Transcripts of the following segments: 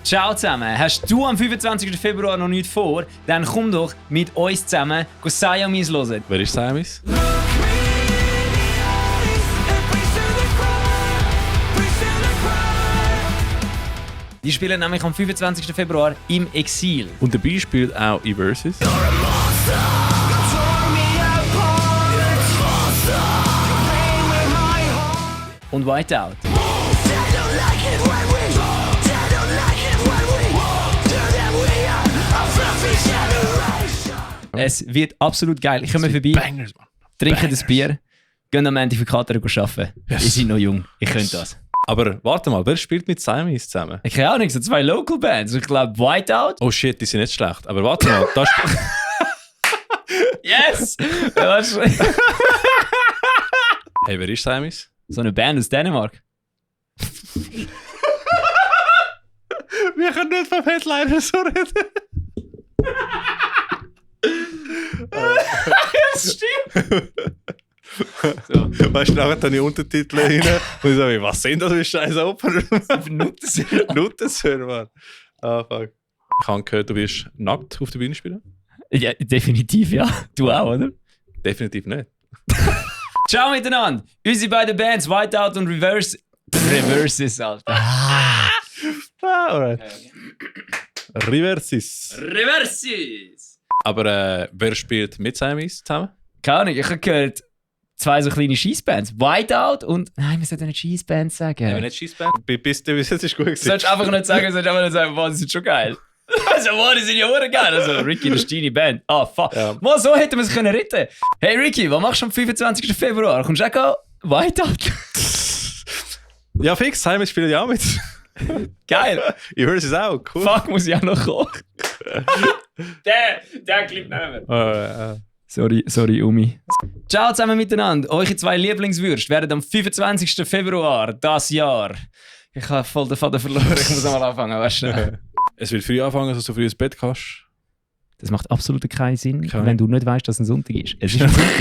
Ciao zusammen. Hast du am 25. Februar noch nichts vor? Dann komm doch mit uns zusammen Siamese hören. Wer ist Siamese? Die spielen nämlich am 25. Februar im Exil. Und dabei spielt auch Eversis. Und Whiteout. Es wird absolut geil. Ich komme vorbei, Bangers, Mann. trinke das Bier, gehen am Ende für Kater arbeiten. Yes. Ihr seid noch jung, ich könnte das. Aber warte mal, wer spielt mit Siamese zusammen? Ich kenne auch nicht, so 2 Local Bands. Ich glaube Whiteout. Oh shit, die sind nicht schlecht. Aber warte mal, da spielt... Yes! Hey, wer ist Siamese? So eine Band aus Dänemark. Wir können nicht vom Headliner so reden. Das stimmt! So. Weißt du, nachher habe ich Untertitel rein und ich sage, was sind das für scheiß Opener? Nuttensöhne, Mann. Ah, fuck. Ich habe gehört, du wirst nackt auf der Bühne spielen? Ja, definitiv, ja. Du auch, oder? Definitiv nicht. Ciao miteinander! Unsere beiden Bands, Whiteout und Reversis, Alter. Alright. Reversis. Reversis! Aber wer spielt mit Siamese zusammen? Keine Ahnung, ich habe gehört, 2 so kleine Scheissbands. Whiteout und... Nein, wir sollten nicht Scheissbands sagen. Ja, nicht Scheissband. Bis jetzt ist gut gewesen. Du sollst einfach nicht sagen, boah, die sind schon geil. Also, boah, die sind ja auch geil. Also, Ricky, das ist deine Band. Ah, fuck. Ja. Boah, so hätten wir es können retten. Hey, Ricky, was machst du am 25. Februar? Kommst du auch Whiteout? Ja, fix, Siamese spielt ja auch mit. Geil. Ich höre es auch, cool. Fuck, muss ich auch noch kommen. der Clip nehmen wir. Sorry, Umi. Ciao zusammen miteinander. Eure 2 Lieblingswürste werden am 25. Februar dieses Jahr. Ich habe voll den Faden verloren, ich muss einmal anfangen, weißt du? Es wird früh anfangen, dass du früh ins Bett kannst. Das macht absolut keinen Sinn, Keine. wenn du nicht weißt, dass es ein Sonntag ist. Es ist ein Sonntag.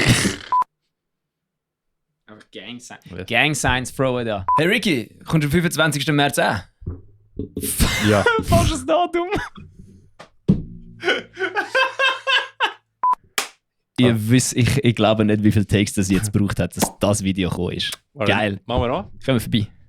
Einfach Gang Signs throwen da. Hey Ricky, kommst du am 25. März an? Ja. Falsches Datum. Ihr wisst, ich glaube nicht, wie viel Takes das jetzt gebraucht hat, dass das Video gekommen ist. Geil. Machen wir an. Kommen wir vorbei.